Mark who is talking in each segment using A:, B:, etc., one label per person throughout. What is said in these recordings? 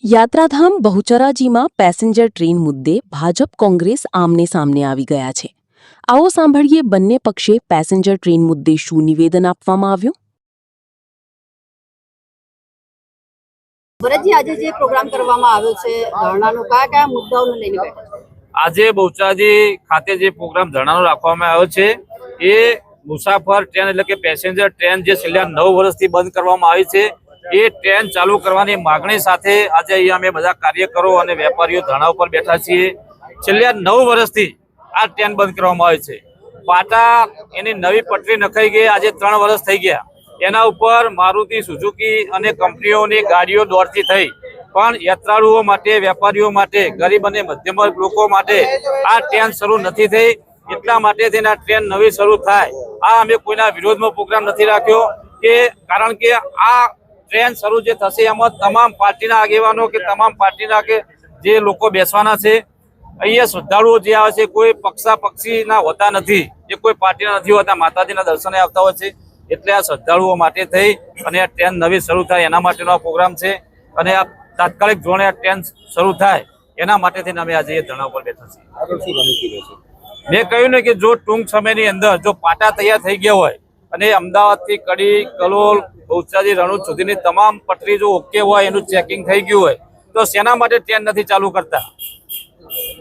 A: યાત્રાધામ બહુચરાજીમાં passenger train મુદ્દે ભાજપ કોંગ્રેસ આમને સામને આવી ગયા છે। આવો સાંભળીએ બંને પક્ષે પેસેન્જર ટ્રેન મુદ્દે શું નિવેદન આપવામાં આવ્યું।
B: ભરતજી, આજે જે પ્રોગ્રામ કરવામાં આવ્યો છે ધરણાનો, કયા મુદ્દાઓને લઈને બેઠા છે?
C: આજે બહુચરાજી ખાતે જે પ્રોગ્રામ ધરણાનો રાખવામાં આવ્યો છે એ મુસાફર ટ્રેન એટલે કે પેસેન્જર ટ્રેન જે છેલ્લા 9 વર્ષથી બંધ કરવામાં આવી છે એ ટ્રેન ચાલુ કરવાની માગણી સાથે આજે અહીંયા અમે બધા કાર્યકરો અને વેપારીઓ ધરણા ઉપર બેઠા છીએ। છેલ્લા 9 વર્ષથી આ ટ્રેન બંધ કરવામાં આવી છે। પાટા એની નવી પટરી નખાઈ ગઈ, આજે 3 વર્ષ થઈ ગયા। એના ઉપર મારુતિ સુઝુકી અને કંપનીઓની ગાડીઓ દોડતી થઈ, પણ યાત્રાળુઓ માટે, વેપારીઓ માટે, ગરીબ અને મધ્યમ વર્ગ લોકો માટે આ ટ્રેન શરૂ નથી થઈ। એટલા માટે થઈને આ ટ્રેન નવી શરૂ થાય, આ અમે કોઈના વિરોધમાં પ્રોગ્રામ નથી રાખ્યો કે કારણ કે આ ટ્રેન શરૂ જે થશે એમાં તમામ પાર્ટીના આગેવાનો કે તમામ પાર્ટીના કે જે લોકો બેસવાના છે। અહીંયા શ્રદ્ધાળુઓ જે આવે છે કોઈ પક્ષીના હોતા નથી, એ કોઈ પાર્ટીના નથી હોતા, માતાજીના દર્શને આવતા હોય છે। એટલે આ શ્રદ્ધાળુઓ માટે થઈ અને આ ટ્રેન નવી શરૂ થાય એના માટેનો આ પ્રોગ્રામ છે અને આ તાત્કાલિક ધોરણે આ ટ્રેન શરૂ થાય એના માટે થઈને અમે આજે ધરણા ઉપર બેઠા છીએ। મેં કહ્યું ને કે જો ટૂંક સમયની અંદર જો પાટા તૈયાર થઈ ગયા હોય અને અમદાવાદથી કડી, કલોલ, બહુચરાજી, રણુજ સુધીની તમામ પટરી જો ઓકે હોય, એનું ચેકિંગ થઈ ગયું હોય તો શેના માટે ટ્રેન નથી ચાલુ કરતા?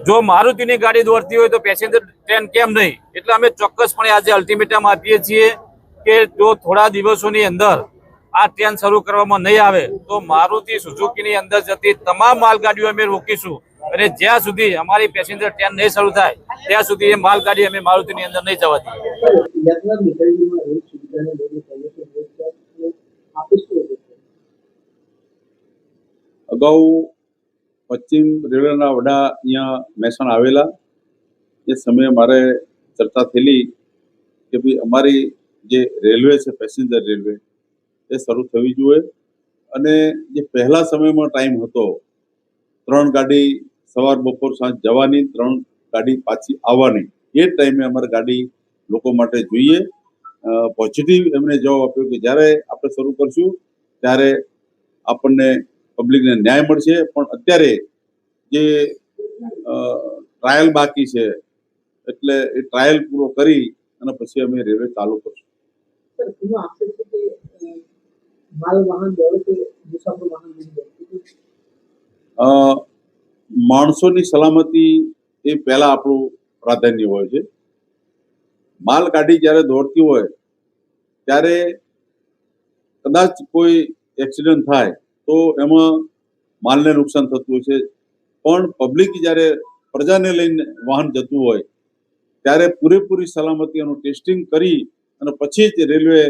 C: જો મારુતિની ગાડી દોડતી હોય તો પેસેન્જર ટ્રેન કેમ નહીં? એટલે અમે ચોક્કસપણે આજે અલ્ટિમેટમ આપીએ છીએ કે જો થોડા દિવસોની અંદર આ ટ્રેન શરૂ કરવામાં નહીં આવે તો મારુતિ સુઝુકીની અંદર જતી તમામ માલગાડીઓ અમે રોકીશું અને જ્યાં સુધી અમારી પેસેન્જર ટ્રેન નહીં શરૂ થાય ત્યાં સુધી એ માલગાડી અમે મારુતિની અંદર નહીં જવા દઈએ।
D: અગાઉ પશ્ચિમ રેલવેના વડા અહીંયા મહેસાણા આવેલા, એ સમયે મારે ચર્ચા થયેલી કે ભાઈ અમારી જે રેલવે છે પેસેન્જર રેલવે એ શરૂ થવી જોઈએ અને જે પહેલા સમયમાં ટાઈમ હતો 3 ગાડી સવાર બપોર સાંજ જવાની, 3 ગાડી પાછી આવવાની, એ ટાઈમે અમારે ગાડી લોકો માટે જોઈએ। પોઝિટિવ એમને જવાબ આપ્યો કે જ્યારે આપણે શરૂ કરશું ત્યારે આપણને પબ્લિકને ન્યાય મળશે, પણ અત્યારે જે ટ્રાયલ બાકી છે એટલે એ ટ્રાયલ પૂરો કરી અને પછી અમે રેલવે ચાલુ કરશું। માણસોની સલામતી એ પહેલા આપણું પ્રાધાન્ય હોય છે। માલ ગાડી જ્યારે દોડતી હોય ત્યારે કદાચ કોઈ એક્સિડન્ટ થાય તો એમાં માલને નુકસાન થતું હોય છે, પણ પબ્લિક જ્યારે પ્રજાને લઈને વાહન જતું હોય ત્યારે પૂરેપૂરી સલામતીનું ટેસ્ટિંગ કરી અને પછી જ રેલવે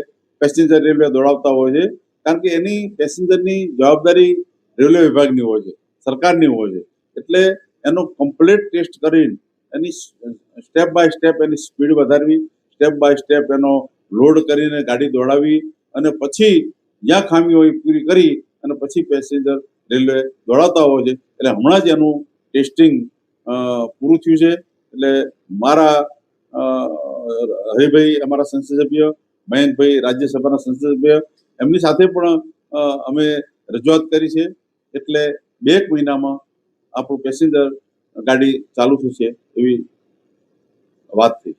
D: પેસેન્જર રેલવે દોડાવતા હોય છે, કારણ કે એની પેસેન્જરની જવાબદારી રેલવે વિભાગની હોય છે, સરકારની હોય છે। એટલે એનો કમ્પ્લીટ ટેસ્ટ કરીને એની સ્ટેપ બાય સ્ટેપ એની સ્પીડ વધારવી, સ્ટેપ બાય સ્ટેપ એનો લોડ કરીને ગાડી દોડાવી અને પછી જ્યાં ખામી હોય પૂરી કરી અને પછી પેસેન્જર રેલવે દોડાવતા હોય છે। એટલે હમણાં જ એનું ટેસ્ટિંગ પૂરું થયું છે। એટલે મારા હરિભાઈ, અમારા સંસદ સભ્ય મયંકભાઈ, રાજ્યસભાના સંસદ સભ્ય, એમની સાથે પણ અમે રજૂઆત કરી છે। એટલે 2 મહિનામાં આપણું પેસેન્જર ગાડી ચાલુ થશે એવી વાત થઈ।